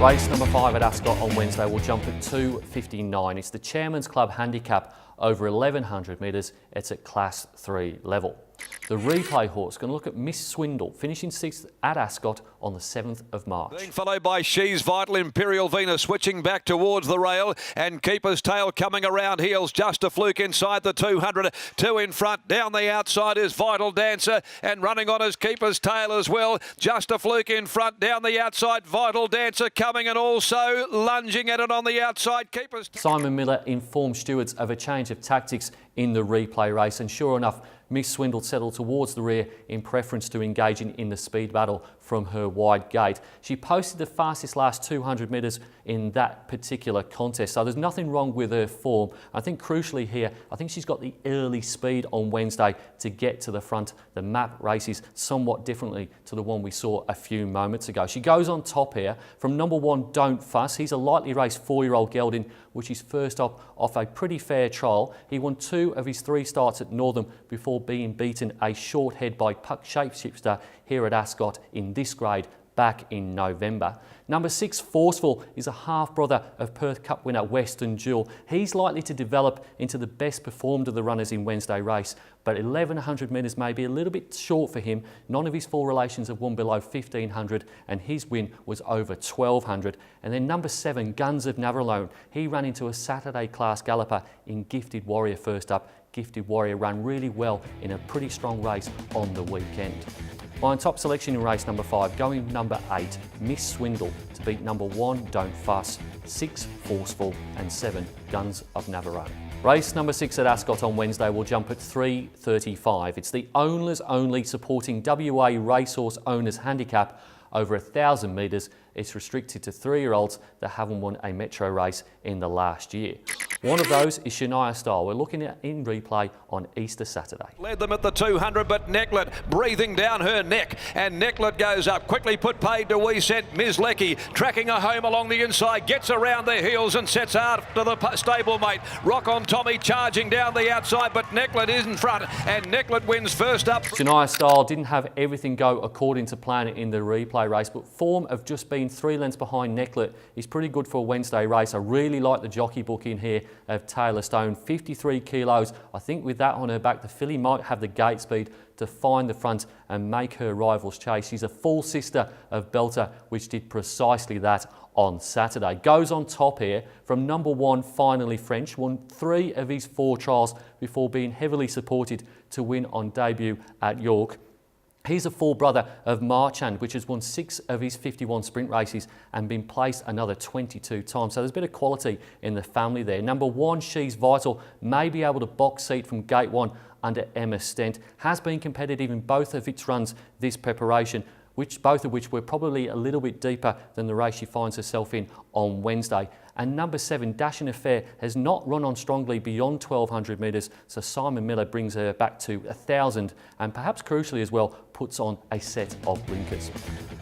Race number 5 at Ascot on Wednesday will jump at 2:59. It's the Chairman's Club handicap over 1100 metres. It's at Class 3 level. The replay horse going to look at Miss Swindle, finishing 6th at Ascot on the 7th of March. Being followed by She's Vital, Imperial Venus switching back towards the rail, and Keeper's Tail coming around heels. Just a Fluke inside the 200. 2 in front. Down the outside is Vital Dancer, and running on is Keeper's Tail as well. Just a Fluke in front. Down the outside, Vital Dancer coming, and also lunging at it on the outside. Simon Miller informed stewards of a change of tactics in the replay race, and sure enough, Miss Swindle settled towards the rear in preference to engaging in the speed battle from her wide gate. She posted the fastest last 200 metres in that particular contest, so there's nothing wrong with her form. I think crucially here, I think she's got the early speed on Wednesday to get to the front. The map races somewhat differently to the one we saw a few moments ago. She goes on top here from number 1, Don't Fuss. He's a lightly raced 4-year-old gelding, which is first up off a pretty fair trial. He won 2 of his 3 starts at Northam before being beaten a short head by Puck Shapeshifter here at Ascot in this grade back in November. Number 6, Forceful, is a half-brother of Perth Cup winner Western Jewel. He's likely to develop into the best performed of the runners in Wednesday race, but 1100 metres may be a little bit short for him. None of his 4 relations have won below 1500, and his win was over 1200. And then number 7, Guns of Navarone. He ran into a Saturday class galloper in Gifted Warrior first up. Gifted Warrior ran really well in a pretty strong race on the weekend. My top selection in race number 5, going number 8, Miss Swindle, to beat number 1, Don't Fuss, 6, Forceful, and 7, Guns of Navarone. Race number 6 at Ascot on Wednesday will jump at 3:35. It's the Owners Only supporting WA Racehorse Owners handicap over 1,000 metres. It's restricted to 3-year-olds that haven't won a metro race in the last year. One of those is Shania Style. We're looking at in replay on Easter Saturday. Led them at the 200, but Necklet breathing down her neck, and Necklet goes up. Quickly put paid to We Sent. Ms. Lecky tracking her home along the inside, gets around their heels and sets after the stablemate. Rock on Tommy charging down the outside, but Necklet is in front, and Necklet wins first up. Shania Style didn't have everything go according to plan in the replay race, but form of just being 3 lengths behind Necklet is pretty good for a Wednesday race. I really like the jockey book in here of Taylor Stone, 53 kilos. I think with that on her back, the filly might have the gate speed to find the front and make her rivals chase. She's a full sister of Belter, which did precisely that on Saturday. Goes on top here from number 1, Finally French, won 3 of his 4 trials before being heavily supported to win on debut at York. He's a full brother of Marchand, which has won 6 of his 51 sprint races and been placed another 22 times. So there's a bit of quality in the family there. Number 1, She's Vital, may be able to box seat from gate 1 under Emma Stent. Has been competitive in both of its runs this preparation, both of which were probably a little bit deeper than the race she finds herself in on Wednesday. And number 7, Dashing Affair, has not run on strongly beyond 1200 metres, so Simon Miller brings her back to 1000 and perhaps crucially as well puts on a set of blinkers.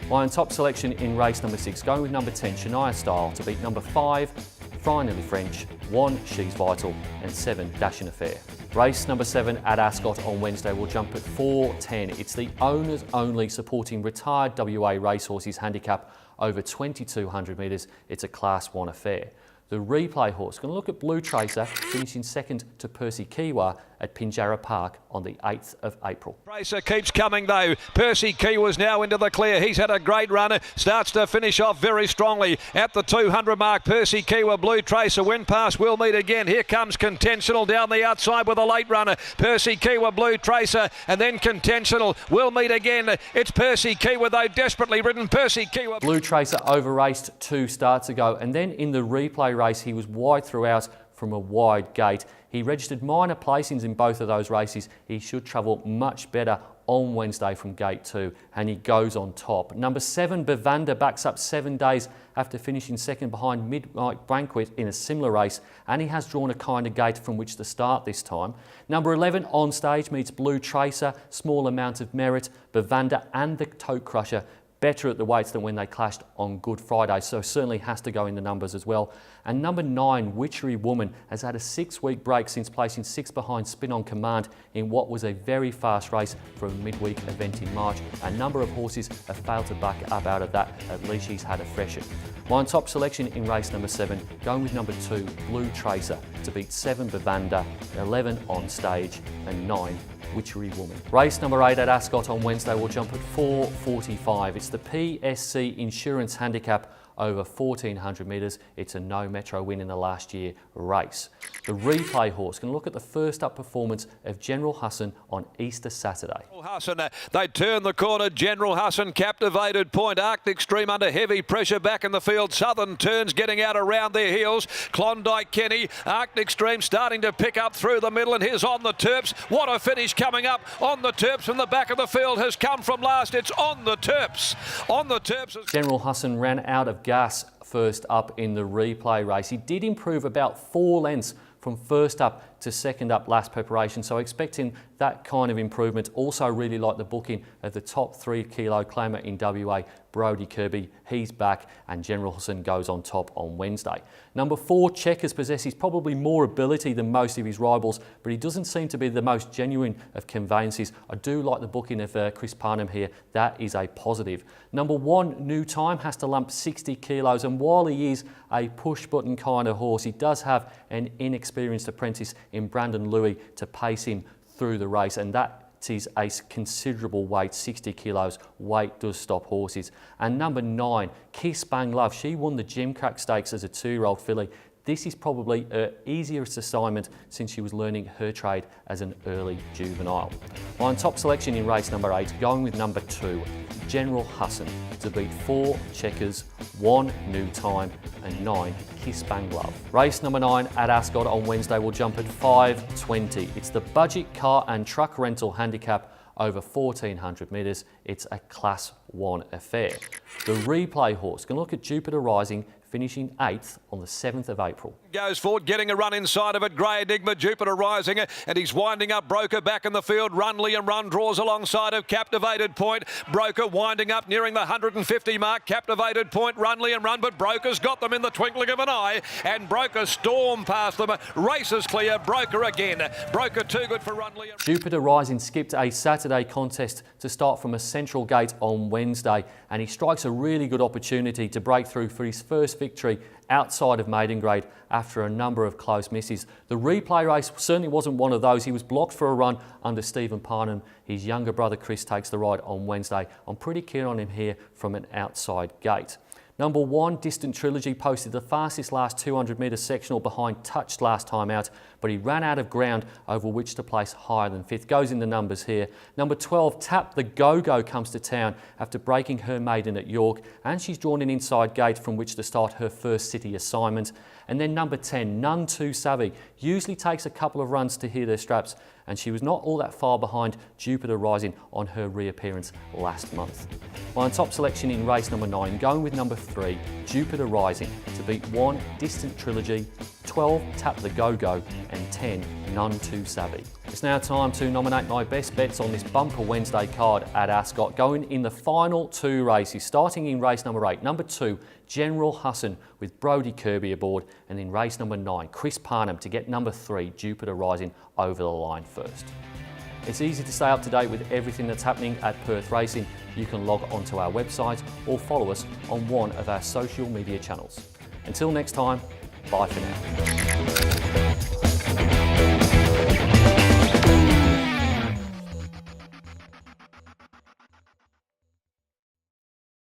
My top selection in race number 6, going with number 10, Shania Style, to beat number 5, Finally French, 1, She's Vital, and 7, Dashing Affair. Race number 7 at Ascot on Wednesday will jump at 4:10. It's the Owners Only supporting retired WA racehorses handicap over 2200 metres. It's a Class 1 affair. The replay horse going to look at Blue Tracer, finishing 2nd to Percy Kiwa at Pinjarra Park on the 8th of April. Tracer keeps coming though. Percy Kiwa's now into the clear. He's had a great run. Starts to finish off very strongly at the 200 mark. Percy Kiwa, Blue Tracer, win past Will Meet Again. Here comes Contentional down the outside with a late runner. Percy Kiwa, Blue Tracer, and then Contentional will meet again. It's Percy Kiwa though, desperately ridden. Percy Kiwa. Blue Tracer over-raced 2 starts ago, and then in the replay race he was wide throughout from a wide gate. He registered minor placings in both of those races. He should travel much better on Wednesday from gate 2, and he goes on top. Number 7, Bavander, backs up 7 days after finishing 2nd behind Midnight Banquet in a similar race, and he has drawn a kind of gate from which to start this time. Number 11, On Stage, meets Blue Tracer, small amount of merit. Bavander and the Tote Crusher better at the weights than when they clashed on Good Friday, so certainly has to go in the numbers as well. And number 9, Witchery Woman, has had a 6-week break since placing 6 behind Spin on Command in what was a very fast race for a midweek event in March. A number of horses have failed to back up out of that. At least she's had a freshet. My top selection in race number 7, going with number 2, Blue Tracer, to beat 7, Bavanda, 11, On Stage, and 9, Witchery Woman. Race number 8 at Ascot on Wednesday will jump at 4:45. It's the PSC Insurance Handicap over 1,400 metres. It's a no Metro win in the last year race. The replay horse can look at the first up performance of General Hassan on Easter Saturday. Hassan, they turn the corner. General Hassan, Captivated Point, Arctic Stream under heavy pressure back in the field. Southern Turns getting out around their heels. Klondike Kenny, Arctic Stream starting to pick up through the middle, and here's On the Terps. What a finish coming up. On the Terps from the back of the field has come from last. It's On the Terps. On the Terps. General Hassan ran out of gas first up in the replay race. He did improve about 4 lengths from first up to second up last preparation, so expecting that kind of improvement. Also really like the booking of the top 3 kilo claimer in WA, Brody Kirby. He's back, and General Hassan goes on top on Wednesday. Number 4, Checkers possesses probably more ability than most of his rivals, but he doesn't seem to be the most genuine of conveyances. I do like the booking of Chris Parnham here. That is a positive. Number 1, New Time, has to lump 60 kilos, and while he is a push button kind of horse, he does have an inexperienced apprentice in Brandon Louis to pace him through the race, and that is a considerable weight. 60 kilos weight does stop horses. And number 9, Kiss Bang Love, she won the Gimcrack Stakes as a 2-year-old filly. This is probably her easiest assignment since she was learning her trade as an early juvenile. My top selection in race number 8, going with number 2, General Hassan, to beat 4, Checkers, 1, New Time, and 9, Kiss Bang Love. Race number 9 at Ascot on Wednesday will jump at 5:20. It's the Budget Car and Truck Rental Handicap over 1,400 metres. It's a Class 1 affair. The replay horse can look at Jupiter Rising, finishing 8th on the 7th of April. Goes forward, getting a run inside of it. Grey Enigma, Jupiter Rising, and he's winding up Broker back in the field. Run Liam Run draws alongside of Captivated Point. Broker winding up, nearing the 150 mark. Captivated Point, Run Liam Run, but Broker's got them in the twinkling of an eye, and Broker stormed past them. Races clear, Broker again. Broker too good for Run Liam. Jupiter Rising skipped a Saturday contest to start from a central gate on Wednesday, and he strikes a really good opportunity to break through for his first victory outside of maiden grade after a number of close misses. The replay race certainly wasn't one of those. He was blocked for a run under Stephen Parnham. His younger brother Chris takes the ride on Wednesday. I'm pretty keen on him here from an outside gate. Number 1, Distant Trilogy, posted the fastest last 200 metre sectional behind Touched last time out, but he ran out of ground over which to place higher than 5th. Goes in the numbers here. Number 12, Tap the Go-Go, comes to town after breaking her maiden at York, and she's drawn an inside gate from which to start her first city assignment. And then number 10, None Too Savvy, usually takes a couple of runs to hear their straps, and she was not all that far behind Jupiter Rising on her reappearance last month. My top selection in race number 9, going with number 3, Jupiter Rising, to beat 1, Distant Trilogy, 12, Tap the Go-Go, and 10, None Too Savvy. It's now time to nominate my best bets on this bumper Wednesday card at Ascot, going in the final 2 races, starting in race number 8, number 2, General Hassan with Brody Kirby aboard, and in race number 9, Chris Parnham to get number 3, Jupiter Rising, over the line first. It's easy to stay up to date with everything that's happening at Perth Racing. You can log onto our website or follow us on one of our social media channels. Until next time, bye for now.